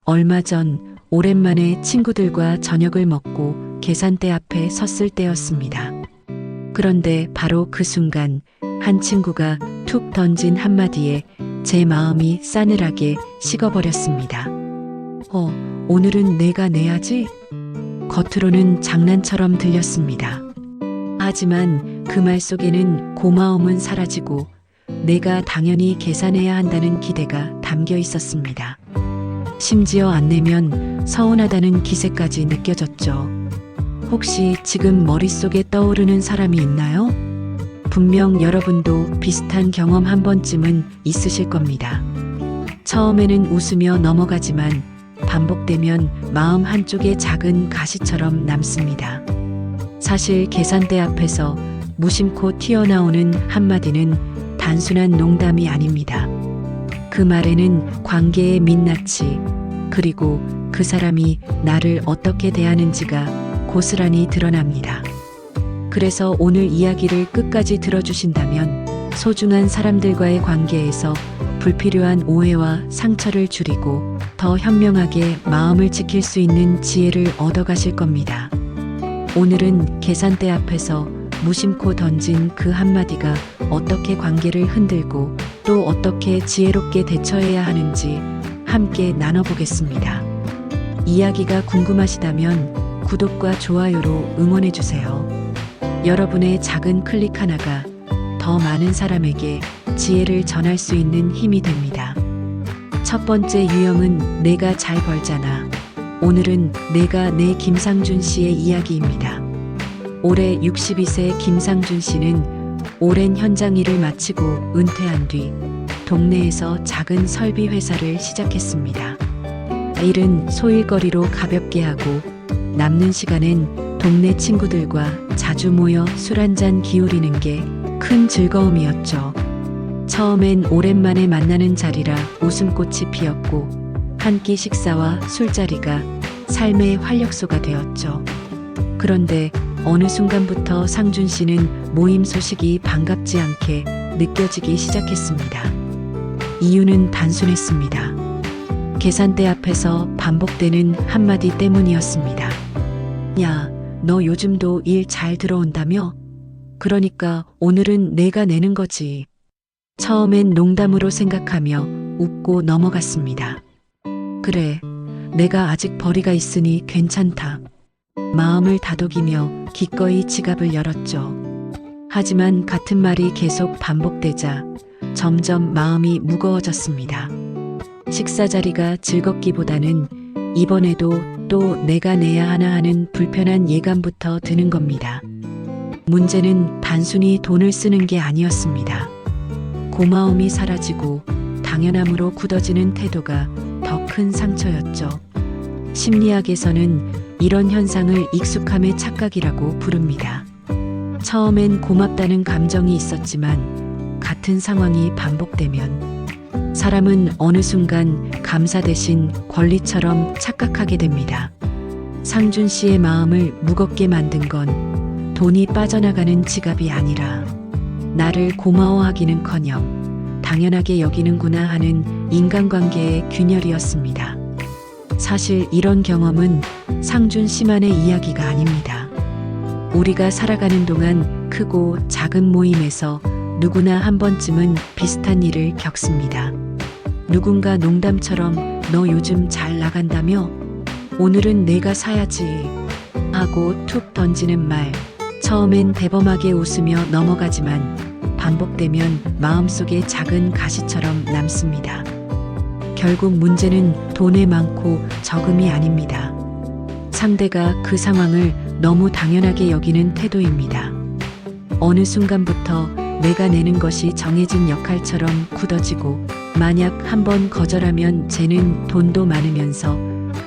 얼마 전 오랜만에 친구들과 저녁을 먹고 계산대 앞에 섰을 때였습니다. 그런데 바로 그 순간 한 친구가 툭 던진 한마디에 제 마음이 싸늘하게 식어버렸습니다. 오늘은 내가 내야지? 겉으로는 장난처럼 들렸습니다. 하지만 그 말 속에는 고마움은 사라지고 내가 당연히 계산해야 한다는 기대가 담겨 있었습니다. 심지어 안 내면 서운하다는 기세까지 느껴졌죠. 혹시 지금 머릿속에 떠오르는 사람이 있나요? 분명 여러분도 비슷한 경험 한 번쯤은 있으실 겁니다. 처음에는 웃으며 넘어가지만 반복되면 마음 한쪽에 작은 가시처럼 남습니다. 사실 계산대 앞에서 무심코 튀어나오는 한마디는 단순한 농담이 아닙니다. 그 말에는 관계의 민낯이, 그리고 그 사람이 나를 어떻게 대하는지가 고스란히 드러납니다. 그래서 오늘 이야기를 끝까지 들어주신다면 소중한 사람들과의 관계에서 불필요한 오해와 상처를 줄이고 더 현명하게 마음을 지킬 수 있는 지혜를 얻어가실 겁니다. 오늘은 계산대 앞에서 무심코 던진 그 한마디가 어떻게 관계를 흔들고 또 어떻게 지혜롭게 대처해야 하는지 함께 나눠보겠습니다. 이야기가 궁금하시다면 구독과 좋아요로 응원해주세요. 여러분의 작은 클릭 하나가 더 많은 사람에게 지혜를 전할 수 있는 힘이 됩니다. 첫 번째 유형은 내가 잘 벌잖아. 오늘은 내가 내 김상준 씨의 이야기입니다. 올해 62세 김상준 씨는 오랜 현장 일을 마치고 은퇴한 뒤 동네에서 작은 설비 회사를 시작했습니다. 일은 소일거리로 가볍게 하고 남는 시간엔 동네 친구들과 자주 모여 술 한잔 기울이는 게 큰 즐거움이었죠. 처음엔 오랜만에 만나는 자리라 웃음꽃이 피었고 한 끼 식사와 술자리가 삶의 활력소가 되었죠. 그런데 어느 순간부터 상준 씨는 모임 소식이 반갑지 않게 느껴지기 시작했습니다. 이유는 단순했습니다. 계산대 앞에서 반복되는 한마디 때문이었습니다. 야, 너 요즘도 일 잘 들어온다며? 그러니까 오늘은 내가 내는 거지. 처음엔 농담으로 생각하며 웃고 넘어갔습니다. 그래, 내가 아직 벌이가 있으니 괜찮다. 마음을 다독이며 기꺼이 지갑을 열었죠. 하지만 같은 말이 계속 반복되자 점점 마음이 무거워졌습니다. 식사 자리가 즐겁기보다는 이번에도 또 내가 내야 하나 하는 불편한 예감부터 드는 겁니다. 문제는 단순히 돈을 쓰는 게 아니었습니다. 고마움이 사라지고 당연함으로 굳어지는 태도가 더 큰 상처였죠. 심리학에서는 이런 현상을 익숙함의 착각이라고 부릅니다. 처음엔 고맙다는 감정이 있었지만 같은 상황이 반복되면 사람은 어느 순간 감사 대신 권리처럼 착각하게 됩니다. 상준 씨의 마음을 무겁게 만든 건 돈이 빠져나가는 지갑이 아니라 나를 고마워하기는커녕 당연하게 여기는구나 하는 인간관계의 균열이었습니다. 사실 이런 경험은 상준 씨만의 이야기가 아닙니다. 우리가 살아가는 동안 크고 작은 모임에서 누구나 한 번쯤은 비슷한 일을 겪습니다. 누군가 농담처럼 너 요즘 잘 나간다며? 오늘은 내가 사야지 하고 툭 던지는 말. 처음엔 대범하게 웃으며 넘어가지만 반복되면 마음속에 작은 가시처럼 남습니다. 결국 문제는 돈에 많고 적음이 아닙니다. 상대가 그 상황을 너무 당연하게 여기는 태도입니다. 어느 순간부터 내가 내는 것이 정해진 역할처럼 굳어지고 만약 한번 거절하면 쟤는 돈도 많으면서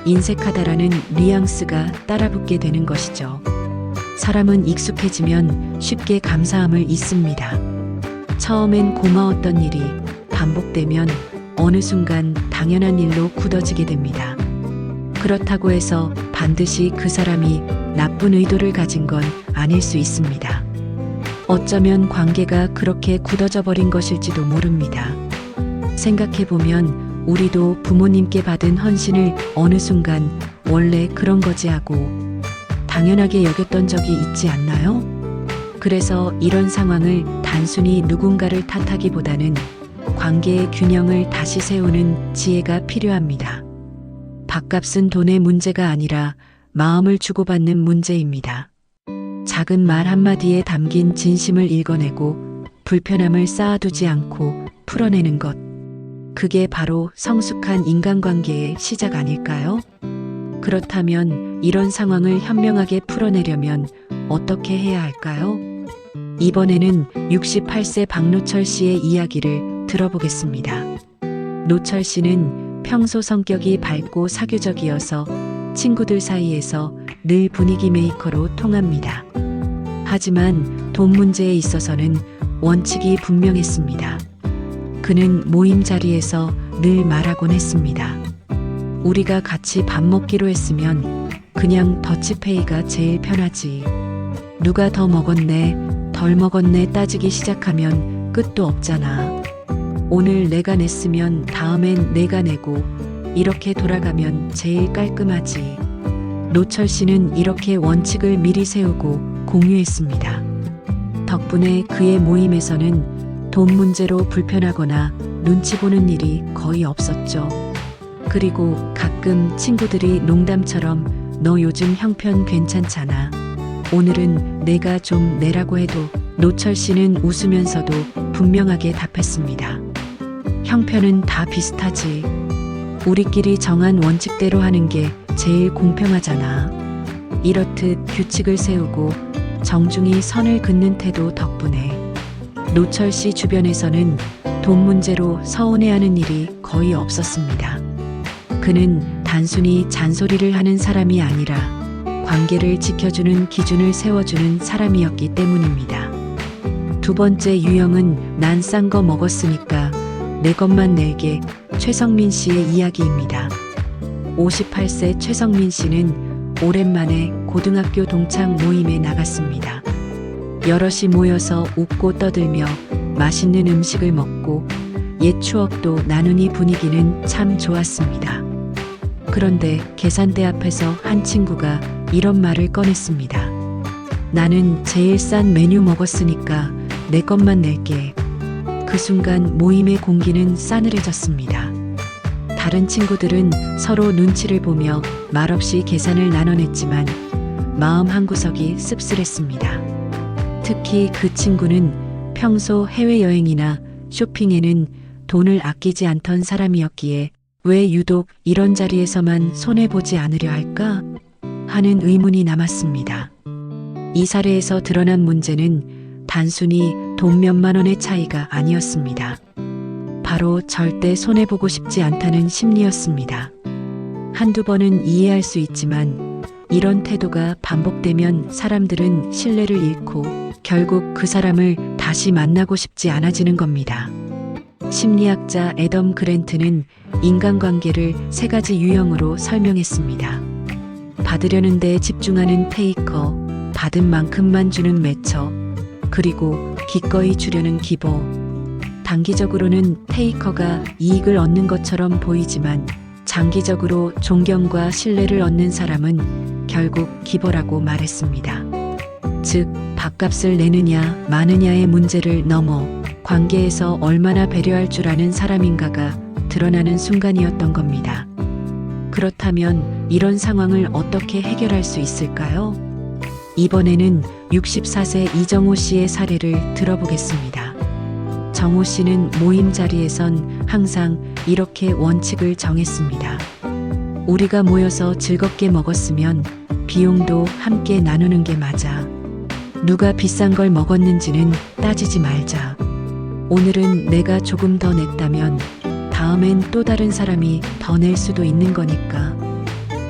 인색하다라는 뉘앙스가 따라붙게 되는 것이죠. 사람은 익숙해지면 쉽게 감사함을 잊습니다. 처음엔 고마웠던 일이 반복되면 어느 순간 당연한 일로 굳어지게 됩니다. 그렇다고 해서 반드시 그 사람이 나쁜 의도를 가진 건 아닐 수 있습니다. 어쩌면 관계가 그렇게 굳어져 버린 것일지도 모릅니다. 생각해보면 우리도 부모님께 받은 헌신을 어느 순간 원래 그런 거지 하고 당연하게 여겼던 적이 있지 않나요? 그래서 이런 상황을 단순히 누군가를 탓하기보다는 관계의 균형을 다시 세우는 지혜가 필요합니다. 밥값은 돈의 문제가 아니라 마음을 주고받는 문제입니다. 작은 말 한마디에 담긴 진심을 읽어내고 불편함을 쌓아두지 않고 풀어내는 것. 그게 바로 성숙한 인간관계의 시작 아닐까요? 그렇다면 이런 상황을 현명하게 풀어내려면 어떻게 해야 할까요? 이번에는 68세 박노철 씨의 이야기를 들어보겠습니다. 노철 씨는 평소 성격이 밝고 사교적이어서 친구들 사이에서 늘 분위기 메이커로 통합니다. 하지만 돈 문제에 있어서는 원칙이 분명했습니다. 그는 모임 자리에서 늘 말하곤 했습니다. 우리가 같이 밥 먹기로 했으면 그냥 더치페이가 제일 편하지. 누가 더 먹었네, 덜 먹었네 따지기 시작하면 끝도 없잖아. 오늘 내가 냈으면 다음엔 내가 내고 이렇게 돌아가면 제일 깔끔하지. 노철 씨는 이렇게 원칙을 미리 세우고 공유했습니다. 덕분에 그의 모임에서는 돈 문제로 불편하거나 눈치 보는 일이 거의 없었죠. 그리고 가끔 친구들이 농담처럼 너 요즘 형편 괜찮잖아. 오늘은 내가 좀 내라고 해도 노철 씨는 웃으면서도 분명하게 답했습니다. 형편은 다 비슷하지. 우리끼리 정한 원칙대로 하는 게 제일 공평하잖아. 이렇듯 규칙을 세우고 정중히 선을 긋는 태도 덕분에 노철 씨 주변에서는 돈 문제로 서운해하는 일이 거의 없었습니다. 그는 단순히 잔소리를 하는 사람이 아니라 관계를 지켜주는 기준을 세워주는 사람이었기 때문입니다. 두 번째 유형은 난 싼 거 먹었으니까 내 것만 낼게. 최성민 씨의 이야기입니다. 58세 최성민 씨는 오랜만에 고등학교 동창 모임에 나갔습니다. 여럿이 모여서 웃고 떠들며 맛있는 음식을 먹고 옛 추억도 나누니 분위기는 참 좋았습니다. 그런데 계산대 앞에서 한 친구가 이런 말을 꺼냈습니다. 나는 제일 싼 메뉴 먹었으니까 내 것만 낼게. 그 순간 모임의 공기는 싸늘해졌습니다. 다른 친구들은 서로 눈치를 보며 말없이 계산을 나눠냈지만 마음 한구석이 씁쓸했습니다. 특히 그 친구는 평소 해외여행이나 쇼핑에는 돈을 아끼지 않던 사람이었기에 왜 유독 이런 자리에서만 손해보지 않으려 할까? 하는 의문이 남았습니다. 이 사례에서 드러난 문제는 단순히 돈 몇만 원의 차이가 아니었습니다. 바로 절대 손해보고 싶지 않다는 심리였습니다. 한두 번은 이해할 수 있지만 이런 태도가 반복되면 사람들은 신뢰를 잃고 결국 그 사람을 다시 만나고 싶지 않아지는 겁니다. 심리학자 애덤 그랜트는 인간관계를 세 가지 유형으로 설명했습니다. 받으려는 데 집중하는 테이커, 받은 만큼만 주는 매처, 그리고 기꺼이 주려는 기버. 단기적으로는 테이커가 이익을 얻는 것처럼 보이지만 장기적으로 존경과 신뢰를 얻는 사람은 결국 기버라고 말했습니다. 즉, 밥값을 내느냐 마느냐의 문제를 넘어 관계에서 얼마나 배려할 줄 아는 사람인가가 드러나는 순간이었던 겁니다. 그렇다면 이런 상황을 어떻게 해결할 수 있을까요? 이번에는 64세 이정호 씨의 사례를 들어보겠습니다. 정호 씨는 모임 자리에선 항상 이렇게 원칙을 정했습니다. 우리가 모여서 즐겁게 먹었으면 비용도 함께 나누는 게 맞아. 누가 비싼 걸 먹었는지는 따지지 말자. 오늘은 내가 조금 더 냈다면 다음엔 또 다른 사람이 더 낼 수도 있는 거니까.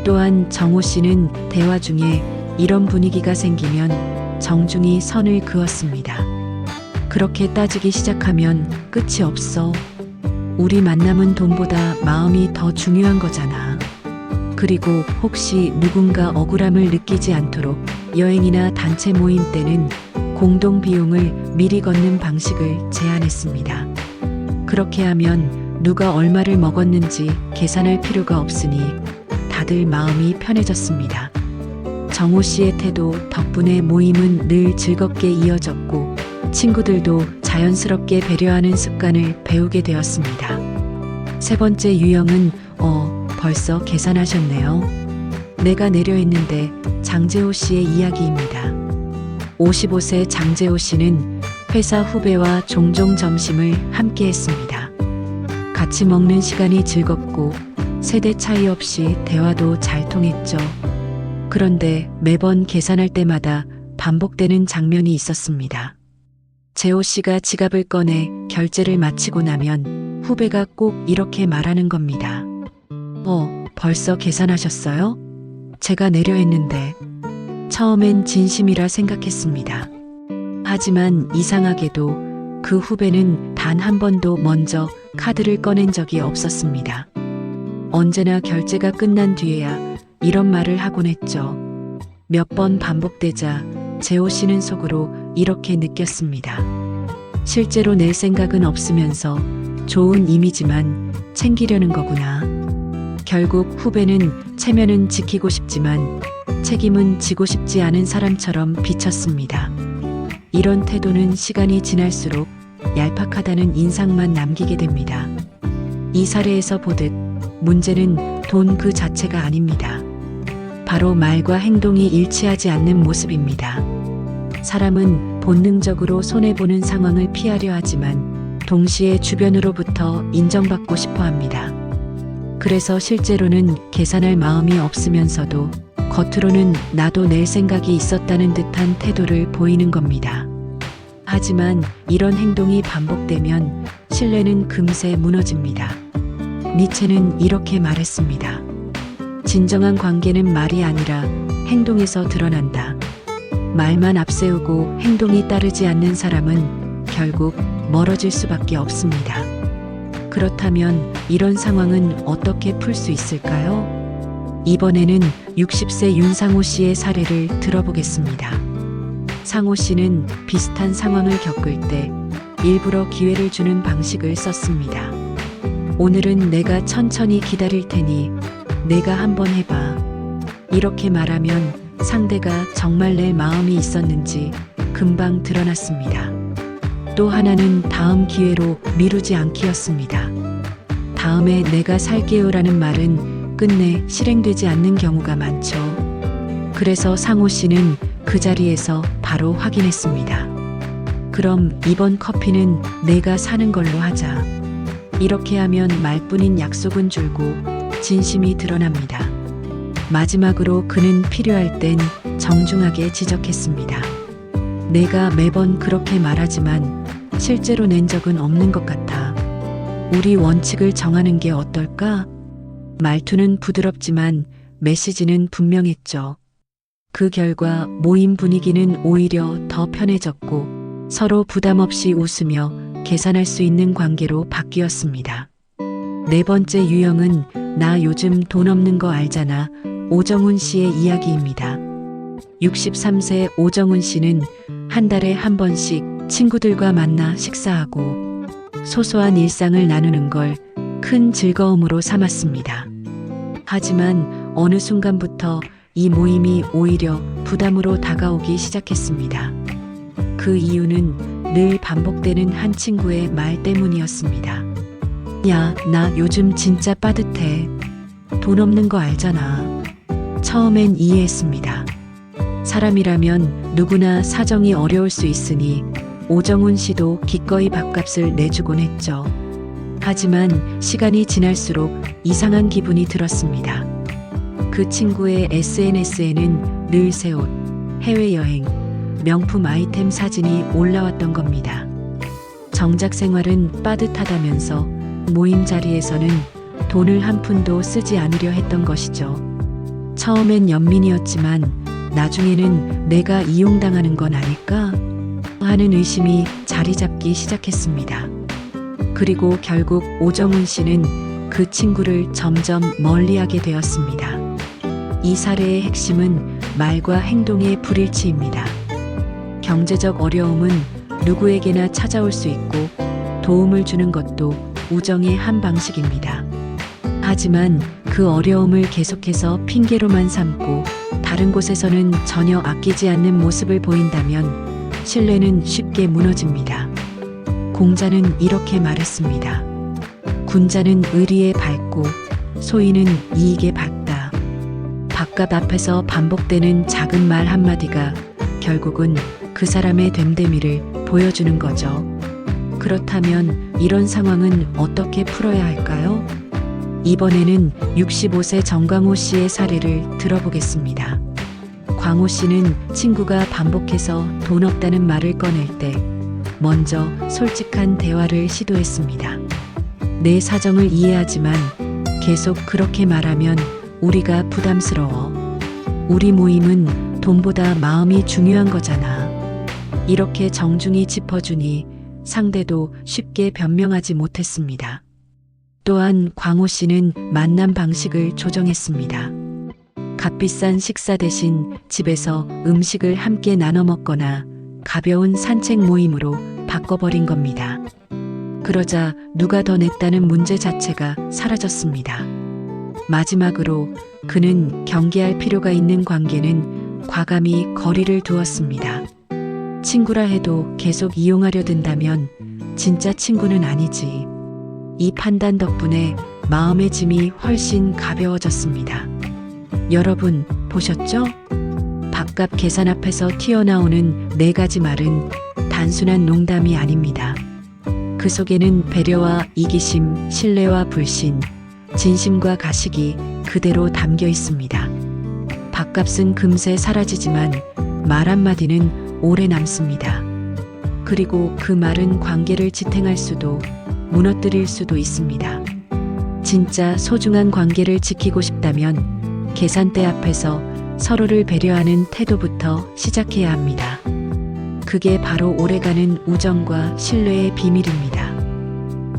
또한 정호 씨는 대화 중에 이런 분위기가 생기면 정중히 선을 그었습니다. 그렇게 따지기 시작하면 끝이 없어. 우리 만남은 돈보다 마음이 더 중요한 거잖아. 그리고 혹시 누군가 억울함을 느끼지 않도록 여행이나 단체 모임 때는 공동 비용을 미리 걷는 방식을 제안했습니다. 그렇게 하면 누가 얼마를 먹었는지 계산할 필요가 없으니 다들 마음이 편해졌습니다. 정호 씨의 태도 덕분에 모임은 늘 즐겁게 이어졌고 친구들도 자연스럽게 배려하는 습관을 배우게 되었습니다. 세 번째 유형은 벌써 계산하셨네요. 내가 내려 했는데 장재호 씨의 이야기입니다. 55세 장재호 씨는 회사 후배와 종종 점심을 함께 했습니다. 같이 먹는 시간이 즐겁고 세대 차이 없이 대화도 잘 통했죠. 그런데 매번 계산할 때마다 반복되는 장면이 있었습니다. 재호 씨가 지갑을 꺼내 결제를 마치고 나면 후배가 꼭 이렇게 말하는 겁니다. 벌써 계산하셨어요? 제가 내려 했는데. 처음엔 진심이라 생각했습니다. 하지만 이상하게도 그 후배는 단 한 번도 먼저 카드를 꺼낸 적이 없었습니다. 언제나 결제가 끝난 뒤에야 이런 말을 하곤 했죠. 몇 번 반복되자 재호 씨는 속으로 이렇게 느꼈습니다. 실제로 낼 생각은 없으면서 좋은 이미지만 챙기려는 거구나. 결국 후배는 체면은 지키고 싶지만 책임은 지고 싶지 않은 사람처럼 비쳤습니다. 이런 태도는 시간이 지날수록 얄팍하다는 인상만 남기게 됩니다. 이 사례에서 보듯 문제는 돈 그 자체가 아닙니다. 바로 말과 행동이 일치하지 않는 모습입니다. 사람은 본능적으로 손해보는 상황을 피하려 하지만 동시에 주변으로부터 인정받고 싶어 합니다. 그래서 실제로는 계산할 마음이 없으면서도 겉으로는 나도 낼 생각이 있었다는 듯한 태도를 보이는 겁니다. 하지만 이런 행동이 반복되면 신뢰는 금세 무너집니다. 니체는 이렇게 말했습니다. 진정한 관계는 말이 아니라 행동에서 드러난다. 말만 앞세우고 행동이 따르지 않는 사람은 결국 멀어질 수밖에 없습니다. 그렇다면 이런 상황은 어떻게 풀 수 있을까요? 이번에는 60세 윤상호 씨의 사례를 들어보겠습니다. 상호 씨는 비슷한 상황을 겪을 때 일부러 기회를 주는 방식을 썼습니다. 오늘은 내가 천천히 기다릴 테니 내가 한번 해봐. 이렇게 말하면 상대가 정말 내 마음이 있었는지 금방 드러났습니다. 또 하나는 다음 기회로 미루지 않기였습니다. 다음에 내가 살게요라는 말은 끝내 실행되지 않는 경우가 많죠. 그래서 상호 씨는 그 자리에서 바로 확인했습니다. 그럼 이번 커피는 내가 사는 걸로 하자. 이렇게 하면 말뿐인 약속은 줄고 진심이 드러납니다. 마지막으로 그는 필요할 땐 정중하게 지적했습니다. 내가 매번 그렇게 말하지만 실제로 낸 적은 없는 것 같아. 우리 원칙을 정하는 게 어떨까? 말투는 부드럽지만 메시지는 분명했죠. 그 결과 모임 분위기는 오히려 더 편해졌고 서로 부담 없이 웃으며 계산할 수 있는 관계로 바뀌었습니다. 네 번째 유형은 나 요즘 돈 없는 거 알잖아. 오정훈 씨의 이야기입니다. 63세 오정훈 씨는 한 달에 한 번씩 친구들과 만나 식사하고 소소한 일상을 나누는 걸 큰 즐거움으로 삼았습니다. 하지만 어느 순간부터 이 모임이 오히려 부담으로 다가오기 시작했습니다. 그 이유는 늘 반복되는 한 친구의 말 때문이었습니다. 야, 나 요즘 진짜 빠듯해. 돈 없는 거 알잖아. 처음엔 이해했습니다. 사람이라면 누구나 사정이 어려울 수 있으니 오정훈 씨도 기꺼이 밥값을 내주곤 했죠. 하지만 시간이 지날수록 이상한 기분이 들었습니다. 그 친구의 SNS에는 늘 새 옷, 해외여행, 명품 아이템 사진이 올라왔던 겁니다. 정작 생활은 빠듯하다면서 모임 자리에서는 돈을 한 푼도 쓰지 않으려 했던 것이죠. 처음엔 연민이었지만 나중에는 내가 이용당하는 건 아닐까 하는 의심이 자리 잡기 시작했습니다. 그리고 결국 오정훈 씨는 그 친구를 점점 멀리하게 되었습니다. 이 사례의 핵심은 말과 행동의 불일치입니다. 경제적 어려움은 누구에게나 찾아올 수 있고 도움을 주는 것도 우정의 한 방식입니다. 하지만 그 어려움을 계속해서 핑계로만 삼고 다른 곳에서는 전혀 아끼지 않는 모습을 보인다면 신뢰는 쉽게 무너집니다. 공자는 이렇게 말했습니다. 군자는 의리에 밝고 소인은 이익에 밝다. 밥값 앞에서 반복되는 작은 말 한마디가 결국은 그 사람의 됨됨이를 보여주는 거죠. 그렇다면 이런 상황은 어떻게 풀어야 할까요? 이번에는 65세 정광호 씨의 사례를 들어보겠습니다. 광호 씨는 친구가 반복해서 돈 없다는 말을 꺼낼 때 먼저 솔직한 대화를 시도했습니다. 내 사정을 이해하지만 계속 그렇게 말하면 우리가 부담스러워. 우리 모임은 돈보다 마음이 중요한 거잖아. 이렇게 정중히 짚어주니 상대도 쉽게 변명하지 못했습니다. 또한 광호 씨는 만남 방식을 조정했습니다. 값비싼 식사 대신 집에서 음식을 함께 나눠 먹거나 가벼운 산책 모임으로 바꿔버린 겁니다. 그러자 누가 더 냈다는 문제 자체가 사라졌습니다. 마지막으로 그는 경계할 필요가 있는 관계는 과감히 거리를 두었습니다. 친구라 해도 계속 이용하려 든다면 진짜 친구는 아니지. 이 판단 덕분에 마음의 짐이 훨씬 가벼워졌습니다. 여러분 보셨죠? 밥값 계산 앞에서 튀어나오는 4가지 말은 단순한 농담이 아닙니다. 그 속에는 배려와 이기심, 신뢰와 불신, 진심과 가식이 그대로 담겨 있습니다. 밥값은 금세 사라지지만 말 한마디는 오래 남습니다. 그리고 그 말은 관계를 지탱할 수도 무너뜨릴 수도 있습니다. 진짜 소중한 관계를 지키고 싶다면 계산대 앞에서 서로를 배려하는 태도부터 시작해야 합니다. 그게 바로 오래가는 우정과 신뢰의 비밀입니다.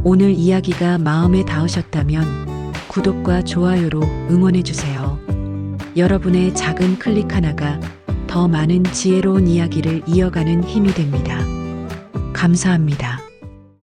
오늘 이야기가 마음에 닿으셨다면 구독과 좋아요로 응원해주세요. 여러분의 작은 클릭 하나가 더 많은 지혜로운 이야기를 이어가는 힘이 됩니다. 감사합니다.